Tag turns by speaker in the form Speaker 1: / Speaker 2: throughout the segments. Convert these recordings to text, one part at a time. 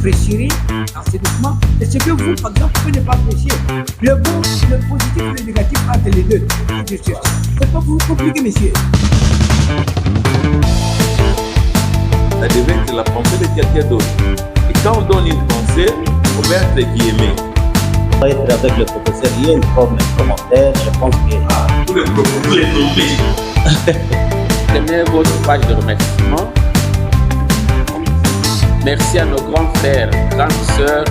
Speaker 1: apprécierez dans ces documents et ce que vous, par exemple, pouvez ne pas apprécier. Le bon, le positif et le négatif entre les deux. C'est pas vous compliquer, monsieur.
Speaker 2: Ça devait être la pensée de quelqu'un d'autre. Et quand on donne une pensée, on peut mettre des guillemets.
Speaker 3: Être avec le professeur, il y a une forme de commentaire, je pense que...
Speaker 2: Tous les professeurs nommés.
Speaker 4: Prenez votre page de remerciement. Merci à nos grands frères, grandes sœurs.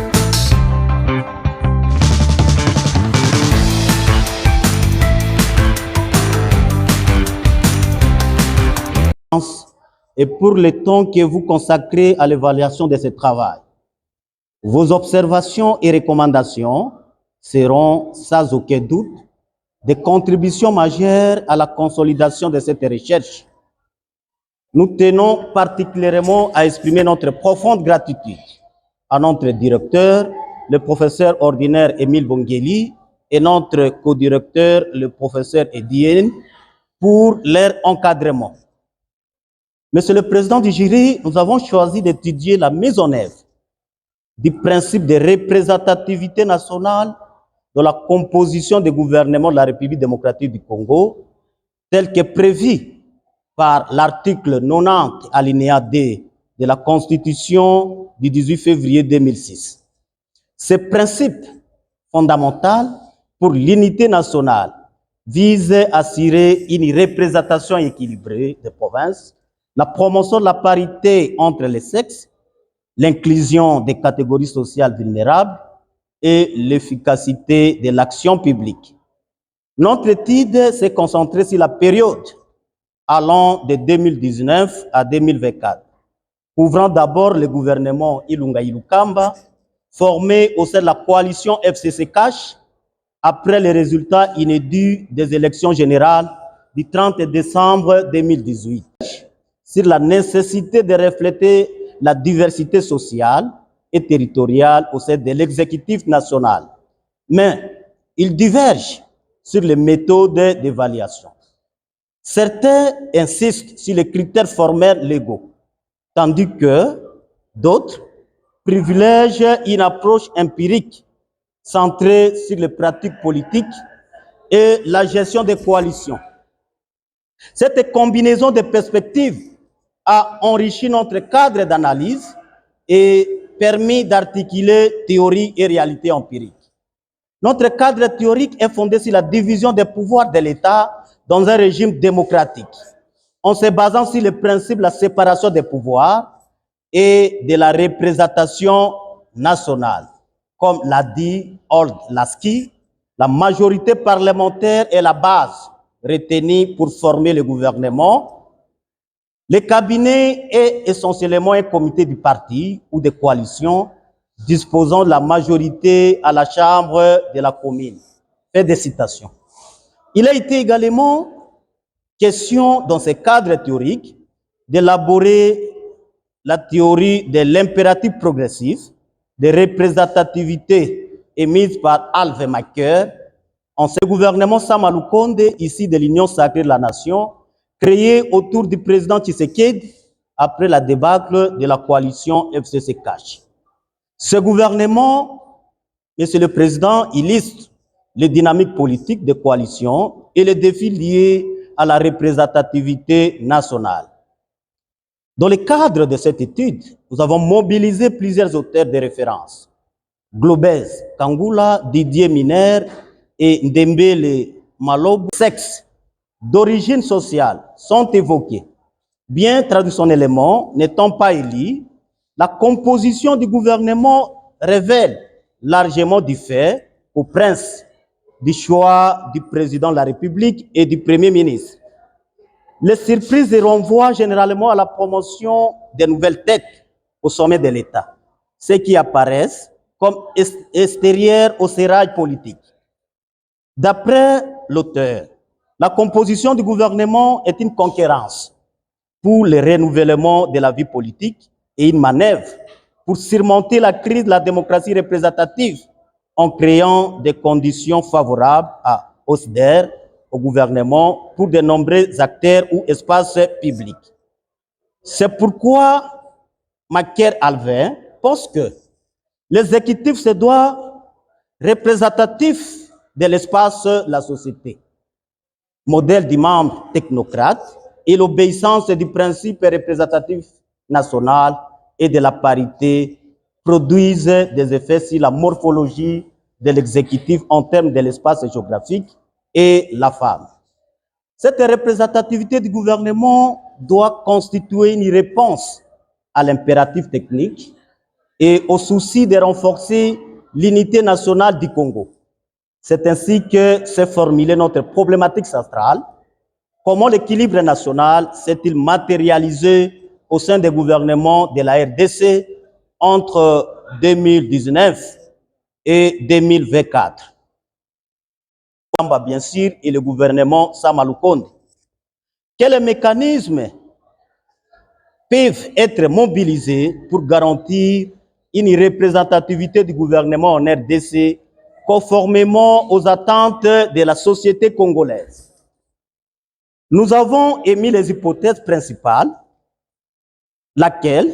Speaker 3: Et pour le temps que vous consacrez à l'évaluation de ce travail. Vos observations et recommandations seront, sans aucun doute, des contributions majeures à la consolidation de cette recherche. Nous tenons particulièrement à exprimer notre profonde gratitude à notre directeur, le professeur ordinaire Émile Bongeli, et notre co-directeur, le professeur Edienne, pour leur encadrement. Monsieur le Président du jury, nous avons choisi d'étudier la mise en œuvre du principe de représentativité nationale dans la composition du gouvernement de la République démocratique du Congo, tel que prévu par l'article 90 alinéa D de la Constitution du 18 février 2006. Ce principe fondamental pour l'unité nationale vise à assurer une représentation équilibrée des provinces, la promotion de la parité entre les sexes, l'inclusion des catégories sociales vulnérables et l'efficacité de l'action publique. Notre étude s'est concentrée sur la période allant de 2019 à 2024, couvrant d'abord le gouvernement Ilunga Ilukamba, formé au sein de la coalition FCC-CACH, après les résultats inédits des élections générales du 30 décembre 2018, sur la nécessité de refléter la diversité sociale et territoriale au sein de l'exécutif national. Mais ils divergent sur les méthodes d'évaluation. Certains insistent sur les critères formels légaux, tandis que d'autres privilègent une approche empirique centrée sur les pratiques politiques et la gestion des coalitions. Cette combinaison de perspectives a enrichi notre cadre d'analyse et permis d'articuler théorie et réalité empirique. Notre cadre théorique est fondé sur la division des pouvoirs de l'État dans un régime démocratique, en se basant sur le principe de la séparation des pouvoirs et de la représentation nationale. Comme l'a dit Old Lasky, la majorité parlementaire est la base retenue pour former le gouvernement. Le cabinet est essentiellement un comité du parti ou de coalition disposant de la majorité à la chambre de la commune. Fin de citation. Il a été également question dans ce cadre théorique d'élaborer la théorie de l'impératif progressif de représentativité émise par Alve Macker en ce gouvernement Sama Lukonde, ici de l'Union sacrée de la nation, créé autour du président Tshisekedi après la débâcle de la coalition FCC-CACH. Ce gouvernement, Monsieur le Président, illustre les dynamiques politiques de coalition et les défis liés à la représentativité nationale. Dans le cadre de cette étude, nous avons mobilisé plusieurs auteurs de référence. Globez, Kangula, Didier Miner et Ndembele Malobo. Sexes d'origine sociale sont évoqués. Bien traditionnellement, n'étant pas élus, la composition du gouvernement révèle largement du fait au prince du choix du président de la République et du Premier ministre. Les surprises renvoient généralement à la promotion des nouvelles têtes au sommet de l'État, ceux qui apparaissent comme extérieurs au sérail politique. D'après l'auteur, la composition du gouvernement est une concurrence pour le renouvellement de la vie politique et une manœuvre pour surmonter la crise de la démocratie représentative en créant des conditions favorables à OSDER, au gouvernement, pour de nombreux acteurs ou espaces publics. C'est pourquoi Macker Alvin pense que L'exécutif se doit représentatif de l'espace de la société, modèle du membre technocrate et l'obéissance du principe représentatif national et de la parité produisent des effets sur la morphologie de l'exécutif en termes de l'espace géographique et la femme. Cette représentativité du gouvernement doit constituer une réponse à l'impératif technique et au souci de renforcer l'unité nationale du Congo. C'est ainsi que s'est formulée notre problématique centrale. Comment l'équilibre national s'est-il matérialisé au sein des gouvernements de la RDC entre 2019 et 2024? Bien sûr, et le gouvernement Sama Lukonde. Quels mécanismes peuvent être mobilisés pour garantir une représentativité du gouvernement en RDC conformément aux attentes de la société congolaise? Nous avons émis les hypothèses principales, laquelle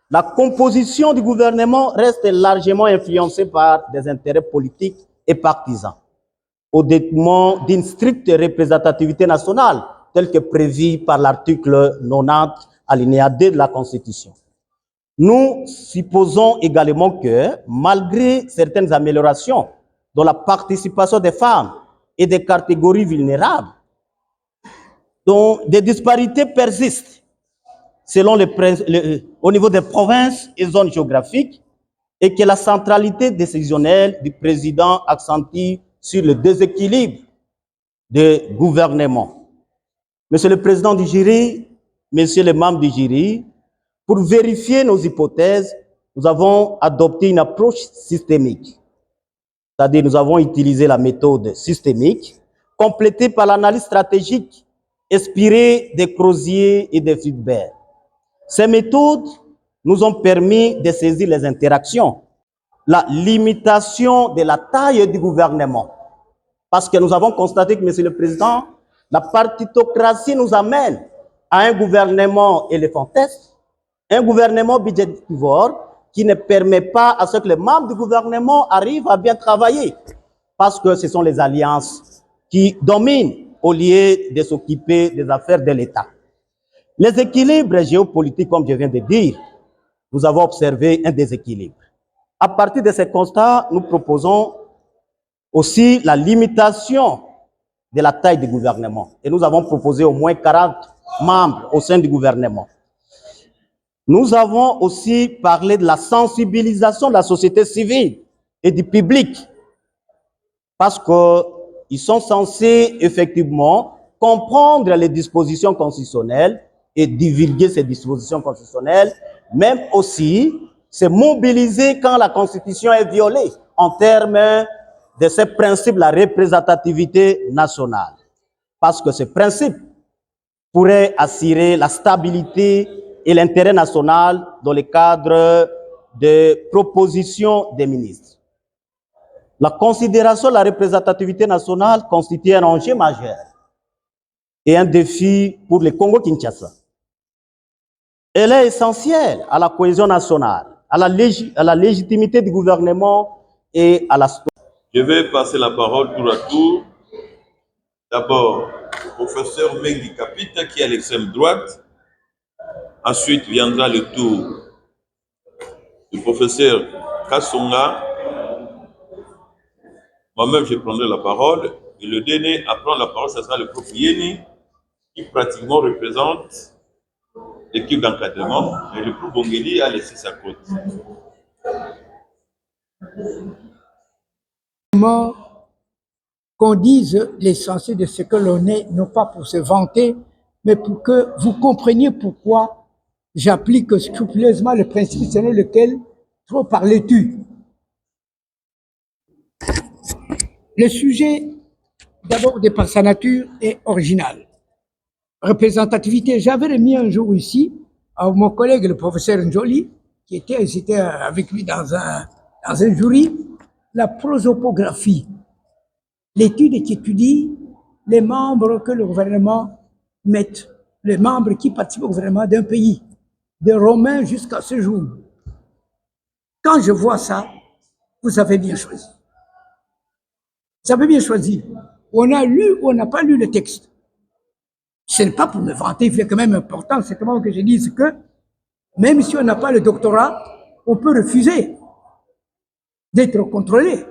Speaker 3: la composition du gouvernement reste largement influencée par des intérêts politiques et partisans, au détriment d'une stricte représentativité nationale, telle que prévue par l'article 90, alinéa 2 de la Constitution. Nous supposons également que, malgré certaines améliorations dans la participation des femmes et des catégories vulnérables, dont des disparités persistent selon au niveau des provinces et zones géographiques, et que la centralité décisionnelle du président accentue sur le déséquilibre de gouvernement. Monsieur le président du jury, messieurs les membres du jury, pour vérifier nos hypothèses, nous avons adopté une approche systémique. C'est-à-dire, nous avons utilisé la méthode systémique, complétée par l'analyse stratégique, inspirée des Crozier et des Fulbert. Ces méthodes nous ont permis de saisir les interactions, la limitation de la taille du gouvernement. Parce que nous avons constaté que, Monsieur le Président, la partitocratie nous amène à un gouvernement éléphantesque, un gouvernement budgétivore qui ne permet pas à ce que les membres du gouvernement arrivent à bien travailler. Parce que ce sont les alliances qui dominent au lieu de s'occuper des affaires de l'État. Les équilibres géopolitiques, comme je viens de dire, nous avons observé un déséquilibre. À partir de ces constats, nous proposons aussi la limitation de la taille du gouvernement. Et nous avons proposé au moins 40 membres au sein du gouvernement. Nous avons aussi parlé de la sensibilisation de la société civile et du public, parce qu'ils sont censés effectivement comprendre les dispositions constitutionnelles et divulguer ces dispositions constitutionnelles, même aussi se mobiliser quand la Constitution est violée en termes de ce principe, la représentativité nationale. Parce que ce principe pourrait assurer la stabilité et l'intérêt national dans le cadre de propositions des ministres. La considération de la représentativité nationale constitue un enjeu majeur et un défi pour le Congo-Kinshasa. Elle est essentielle à la cohésion nationale, à la légitimité du gouvernement et à la...
Speaker 2: Je vais passer la parole tour à tour. D'abord, au professeur Mengi Kapita qui est à l'extrême droite. Ensuite viendra le tour du professeur Kassonga. Moi-même, je prendrai la parole. Et le dernier à prendre la parole, ce sera le prof Yeni, qui pratiquement représente l'équipe d'encadrement. Et le prof Bongeli a laissé sa cote.
Speaker 1: Qu'on dise l'essentiel de ce que l'on est, non pas pour se vanter, mais pour que vous compreniez pourquoi j'applique scrupuleusement le principe selon lequel trop parles-tu. Le sujet, d'abord, de par sa nature, est original. Représentativité, j'avais remis un jour ici à mon collègue, le professeur Njoli, qui était avec lui dans un jury, la prosopographie. L'étude qui étudie les membres que le gouvernement met, les membres qui participent au gouvernement d'un pays, de Romains jusqu'à ce jour. Quand je vois ça, Vous avez bien choisi. Vous avez bien choisi. On a lu ou on n'a pas lu le texte. Ce n'est pas pour me vanter, il est quand même important, c'est vraiment que je dise que même si on n'a pas le doctorat, on peut refuser d'être contrôlé.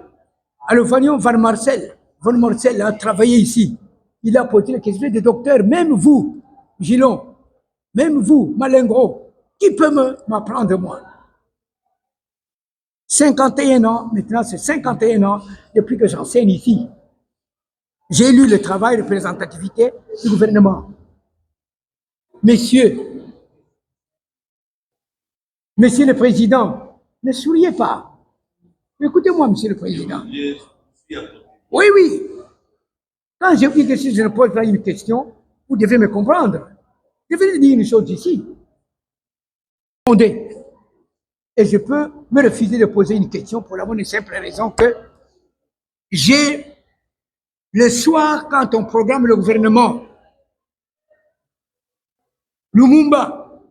Speaker 1: Alors voyons Van Marcel. Van Marcel a travaillé ici. Il a posé la question des docteurs, même vous, Gilon, même vous, Malingro, qui peut m'apprendre moi? 51 ans, maintenant c'est 51 ans depuis que j'enseigne ici. J'ai lu le travail de représentativité du gouvernement. Messieurs, Monsieur le Président, ne souriez pas. Écoutez-moi, Monsieur le Président. Oui, oui. Quand je vous dis que si je ne pose pas une question, vous devez me comprendre. Je vais dire une chose ici. Et je peux me refuser de poser une question pour la bonne et simple raison que j'ai, le soir, quand on programme le gouvernement, Lumumba,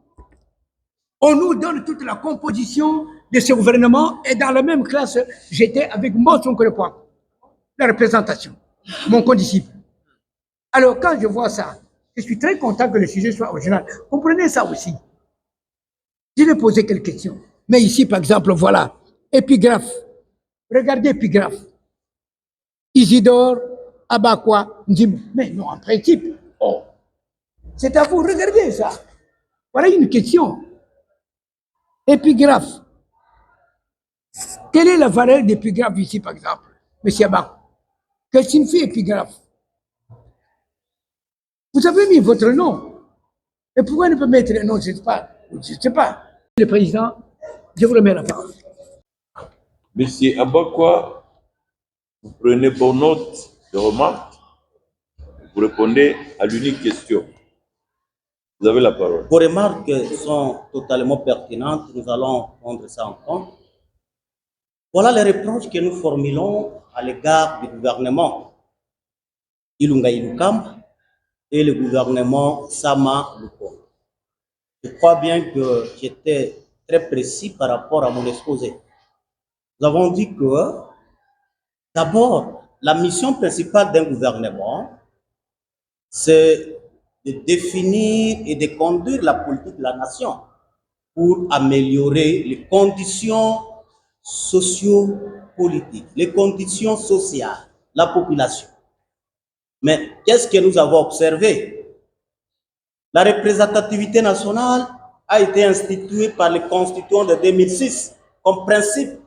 Speaker 1: on nous donne toute la composition de ce gouvernement et dans la même classe, j'étais avec moi, son copain, la représentation, mon condisciple. Alors, quand je vois ça, je suis très content que le sujet soit original. Comprenez ça aussi. Je vais poser quelques questions. Mais ici, par exemple, voilà, épigraphe. Regardez épigraphe. Isidore Abakwa dit, mais non, en principe, oh, c'est à vous, regardez ça. Voilà une question. Épigraphe. Quelle est la valeur d'épigraphe ici, par exemple, M. Abakwa? Que signifie épigraphe? Vous avez mis votre nom. Et pourquoi ne pas mettre le nom? Je ne sais pas. Le Président, je vous remets la parole.
Speaker 2: Monsieur Abakwa, vous prenez bonne note de remarques. Vous répondez à l'unique question. Vous avez la parole.
Speaker 3: Vos remarques sont totalement pertinentes. Nous allons prendre ça en compte. Voilà les reproches que nous formulons à l'égard du gouvernement Ilunga Ilukamba et le gouvernement Sama Lukonde. Je crois bien que j'étais très précis par rapport à mon exposé. Nous avons dit que, d'abord, la mission principale d'un gouvernement, c'est de définir et de conduire la politique de la nation pour améliorer les conditions socio-politiques, les conditions sociales, la population. Mais qu'est-ce que nous avons observé? La représentativité nationale a été instituée par les constituants de 2006 comme principe.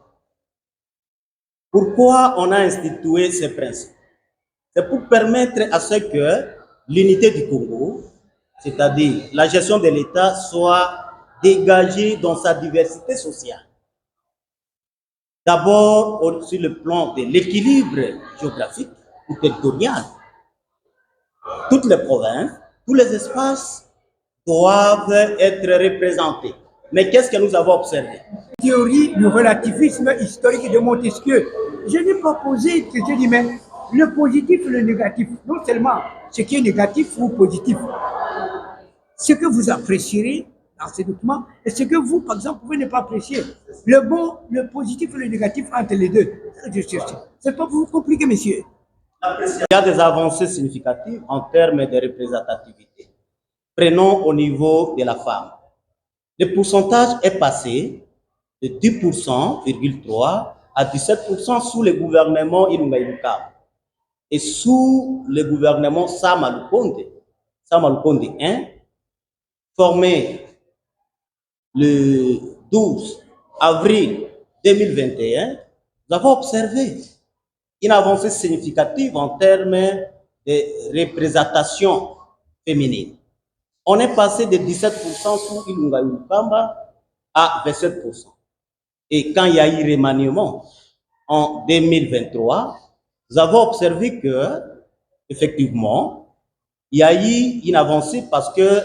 Speaker 3: Pourquoi on a institué ces principes? C'est pour permettre à ce que l'unité du Congo, c'est-à-dire la gestion de l'État, soit dégagée dans sa diversité sociale. D'abord, sur le plan de l'équilibre géographique ou territorial, toutes les provinces, tous les espaces doivent être représentés. Mais qu'est-ce que nous avons observé?
Speaker 1: Théorie du relativisme historique de Montesquieu. Je n'ai pas posé que je dis, mais le positif et le négatif, non seulement ce qui est négatif ou positif, ce que vous apprécierez dans ces documents et ce que vous, par exemple, pouvez ne pas apprécier. Le bon, le positif et le négatif entre les deux. Je cherche. C'est pas pour vous compliquer, messieurs.
Speaker 3: Il y a des avancées significatives en termes de représentativité. Prenons au niveau de la femme. Le pourcentage est passé de 10,3% à 17% sous le gouvernement Ilunga Ilukamba. Et sous le gouvernement Sama Lukonde 1, formé le 12 avril 2021, nous avons observé une avancée significative en termes de représentation féminine. On est passé de 17% sous Ilunga Ilukamba à 27%. Et quand il y a eu remaniement en 2023, nous avons observé que, effectivement, il y a eu une avancée parce que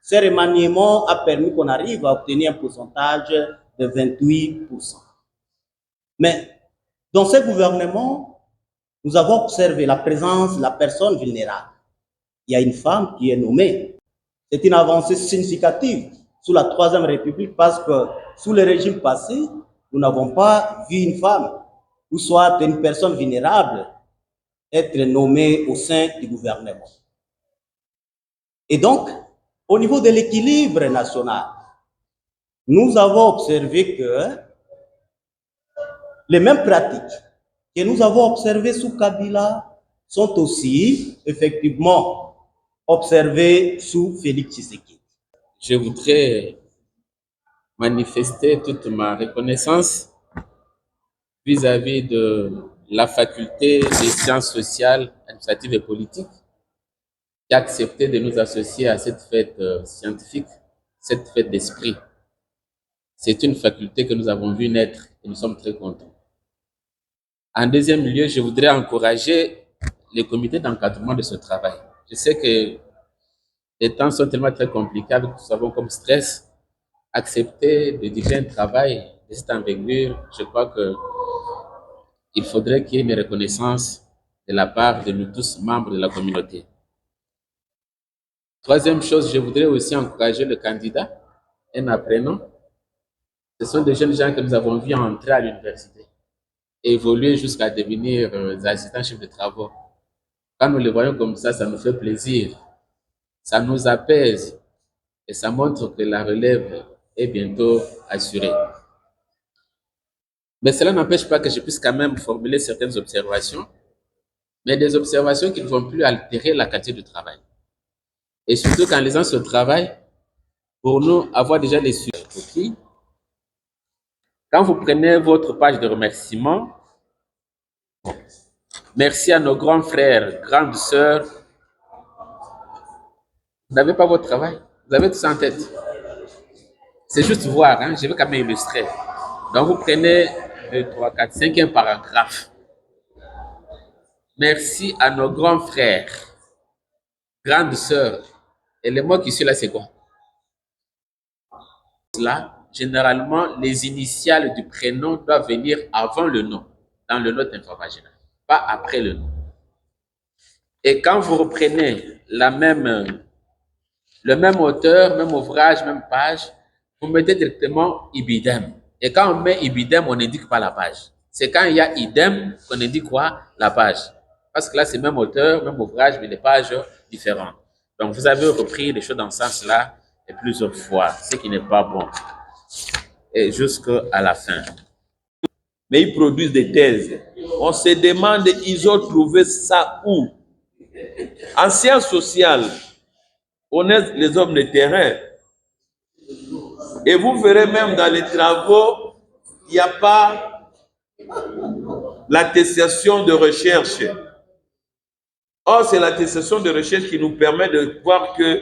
Speaker 3: ce remaniement a permis qu'on arrive à obtenir un pourcentage de 28%. Mais dans ce gouvernement, nous avons observé la présence de la personne vulnérable. Il y a une femme qui est nommée. C'est une avancée significative sous la Troisième République parce que sous le régime passé, nous n'avons pas vu une femme ou soit une personne vulnérable être nommée au sein du gouvernement. Et donc, au niveau de l'équilibre national, nous avons observé que les mêmes pratiques que nous avons observées sous Kabila sont aussi effectivement observées sous Félix Tshisekedi.
Speaker 4: Je voudrais manifester toute ma reconnaissance vis-à-vis de la faculté des sciences sociales, administratives et politiques qui a accepté de nous associer à cette fête scientifique, cette fête d'esprit. C'est une faculté que nous avons vue naître et nous sommes très contents. En deuxième lieu, je voudrais encourager les comités d'encadrement de ce travail. Je sais que les temps sont tellement très compliqués avec tout ce que nous avons comme stress. Accepter de diriger un travail de cette envergure, je crois que il faudrait qu'il y ait une reconnaissance de la part de nous tous, membres de la communauté. Troisième chose, je voudrais aussi encourager le candidat, un apprenant. Ce sont des jeunes gens que nous avons vus entrer à l'université, évoluer jusqu'à devenir assistants chefs de travaux. Quand nous les voyons comme ça nous fait plaisir, ça nous apaise et ça montre que la relève est bientôt assurée. Mais cela n'empêche pas que je puisse quand même formuler certaines observations, mais des observations qui ne vont plus altérer la qualité du travail. Et surtout qu'en lisant ce travail, pour nous, avoir déjà les sujets écrits, quand vous prenez votre page de remerciement, merci à nos grands frères, grandes sœurs, vous n'avez pas votre travail, vous avez tout ça en tête. C'est juste voir, je vais quand même illustrer. Donc vous prenez 2, 3, 4, 5e paragraphe. Merci à nos grands frères, grandes sœurs. Et le mot qui suit là, c'est quoi? Là, généralement, les initiales du prénom doivent venir avant le nom, dans le nom d'information, pas après le nom. Et quand vous reprenez le même auteur, même ouvrage, même page, vous mettez directement ibidem. Et quand on met ibidem, on n'indique pas la page. C'est quand il y a idem qu'on indique quoi? La page. Parce que là, c'est même auteur, même ouvrage, mais des pages différentes. Donc, vous avez repris les choses dans ce sens-là et plusieurs fois, ce qui n'est pas bon. Et jusqu'à la fin.
Speaker 2: Mais ils produisent des thèses. On se demande, ils ont trouvé ça où? En sciences sociales, on est les hommes de terrain. Et vous verrez même dans les travaux, il n'y a pas l'attestation de recherche. Or, c'est l'attestation de recherche qui nous permet de voir que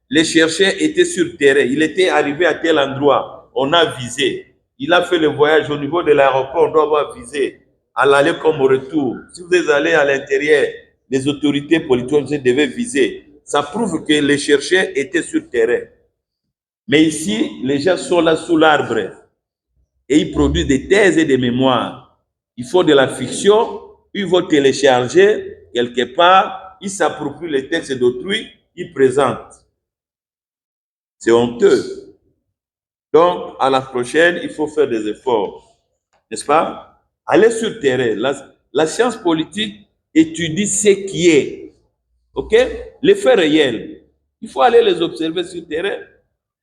Speaker 2: les chercheurs étaient sur terrain. Il était arrivé à tel endroit, on a visé. Il a fait le voyage au niveau de l'aéroport, on doit avoir visé. À l'aller comme au retour. Si vous êtes allé à l'intérieur, les autorités politiques devaient viser. Ça prouve que les chercheurs étaient sur terrain. Mais ici, les gens sont là sous l'arbre et ils produisent des thèses et des mémoires. Ils font de la fiction, ils vont télécharger quelque part, ils s'approprient les textes d'autrui, ils présentent. C'est honteux. Donc, à la prochaine, il faut faire des efforts. N'est-ce pas? Allez sur le terrain. La science politique étudie ce qui est. OK? Les faits réels. Il faut aller les observer sur le terrain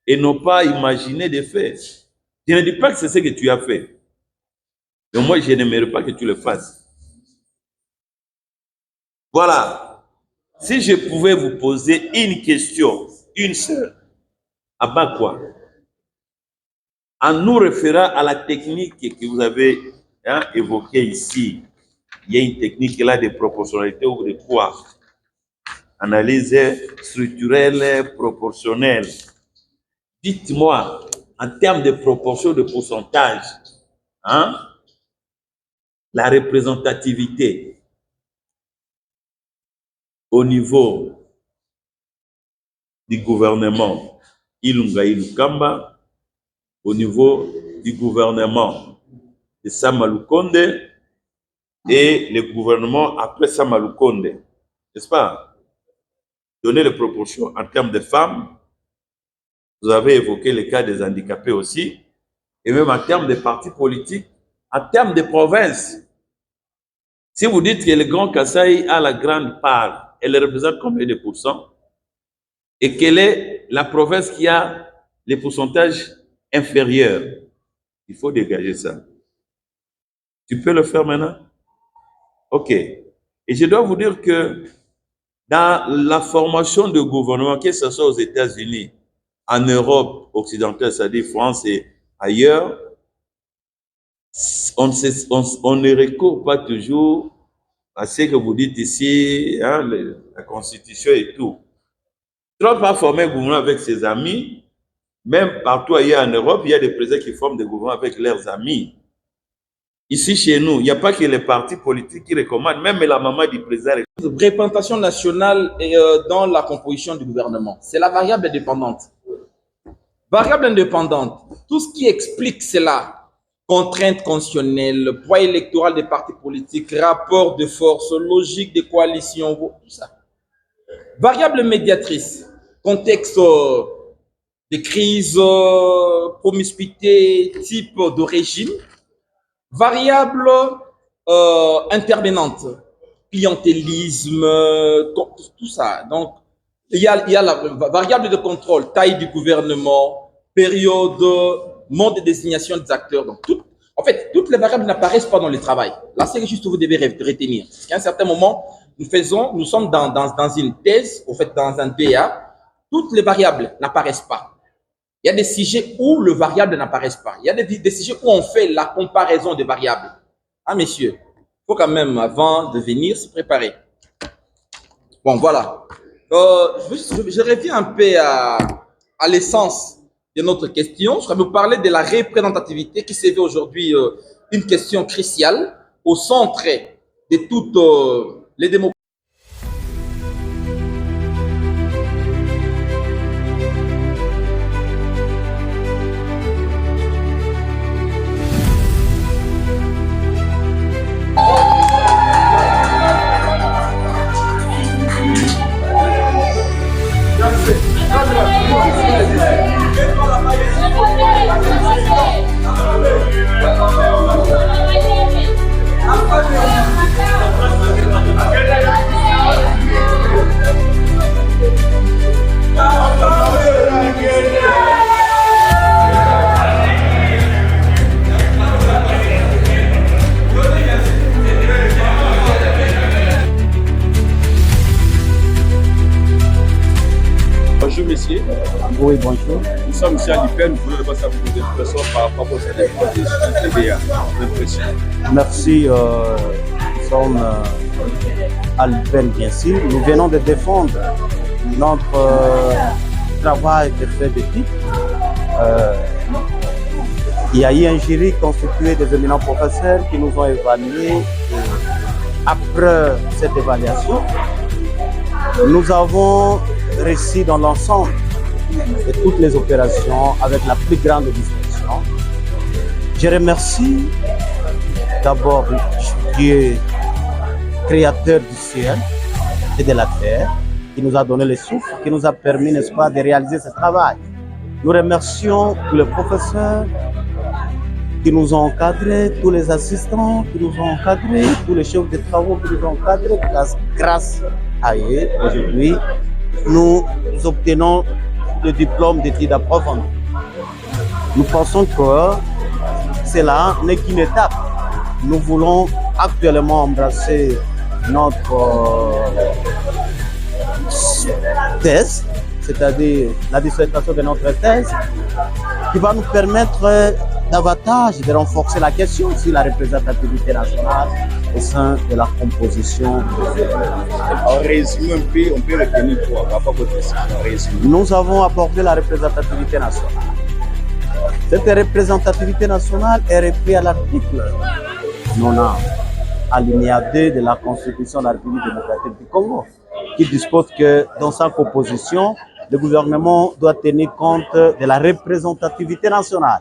Speaker 2: et non pas imaginer des faits. Je ne dis pas que c'est ce que tu as fait. Mais moi, je n'aimerais pas que tu le fasses. Voilà. Si je pouvais vous poser une question, une seule, à bas quoi? En nous référant à la technique que vous avez évoquée ici, il y a une technique là de proportionnalité ou de quoi? Analyse structurelle, proportionnelle. Dites-moi, en termes de proportion, de pourcentage, la représentativité au niveau du gouvernement Ilunga Ilukamba, au niveau du gouvernement de Samalukonde et le gouvernement après Samalukonde, n'est-ce pas? Donner les proportions en termes de femmes, vous avez évoqué le cas des handicapés aussi, et même en termes de partis politiques, en termes de provinces, Si vous dites que le Grand Kasaï a la grande part, elle représente combien de pourcents? Et quelle est la province qui a les pourcentages inférieurs? Il faut dégager ça. Tu peux le faire maintenant? OK. Et je dois vous dire que dans la formation de gouvernement, que ce soit aux États-Unis, en Europe occidentale, c'est-à-dire France et ailleurs, on ne recourt pas toujours à ce que vous dites ici, hein, la Constitution et tout. Trump a formé un gouvernement avec ses amis. Même partout ailleurs en Europe, il y a des présidents qui forment des gouvernements avec leurs amis. Ici, chez nous, il n'y a pas que les partis politiques qui recommandent, même la maman du président.
Speaker 5: Représentation nationale dans la composition du gouvernement. C'est la variable indépendante. Variable indépendante, tout ce qui explique cela, contraintes constitutionnelles, poids électoral des partis politiques, rapport de force, logique des coalitions, tout ça. Variable médiatrice, contexte de crise, promiscuité, type de régime. Variable intervenante, clientélisme, tout ça. Donc, il y a la variable de contrôle, taille du gouvernement, période, mode de désignation des acteurs. Donc, en fait, toutes les variables n'apparaissent pas dans le travail. Là, c'est juste que vous devez retenir. Parce qu'à un certain moment, nous sommes dans une thèse, en fait, dans un DA, toutes les variables n'apparaissent pas. Il y a des sujets où le variable n'apparaît pas. Il y a des sujets où on fait la comparaison des variables. Ah, messieurs, il faut quand même, avant de venir, se préparer. Bon, voilà. Je reviens un peu à l'essence de notre question. Je vais vous parler de la représentativité qui s'est aujourd'hui une question cruciale au centre de toutes les démocraties.
Speaker 6: Bonjour messieurs.
Speaker 3: Oui, bonjour.
Speaker 6: Nous sommes ici à l'IPEN, nous voulons passer à vos impressions par rapport à cette TDA.
Speaker 3: Merci. Nous sommes à l'IPEN, bien sûr. Nous venons de défendre notre travail de fait d'éthique. Il y a eu un jury constitué des éminents professeurs qui nous ont évalués. Après cette évaluation, nous avons réussi dans l'ensemble de toutes les opérations avec la plus grande distinction. Je remercie d'abord Dieu, créateur du ciel et de la terre, qui nous a donné le souffle, qui nous a permis, n'est-ce pas, de réaliser ce travail. Nous remercions tous les professeurs qui nous ont encadrés, tous les assistants qui nous ont encadrés, tous les chefs de travaux qui nous ont encadrés. Grâce à eux, aujourd'hui, nous obtenons le diplôme d'études approfondies. Nous pensons que cela n'est qu'une étape. Nous voulons actuellement embrasser notre thèse, c'est-à-dire la dissertation de notre thèse, qui va nous permettre davantage de renforcer la question sur la représentativité nationale au sein de la composition.
Speaker 6: En résumé un peu, on peut retenir quoi par rapport à votre décision?
Speaker 3: Nous avons abordé la représentativité nationale. Cette représentativité nationale est reprise à l'article 90, alinéa 2 de la Constitution de la République démocratique du Congo, qui dispose que dans sa composition, le gouvernement doit tenir compte de la représentativité nationale.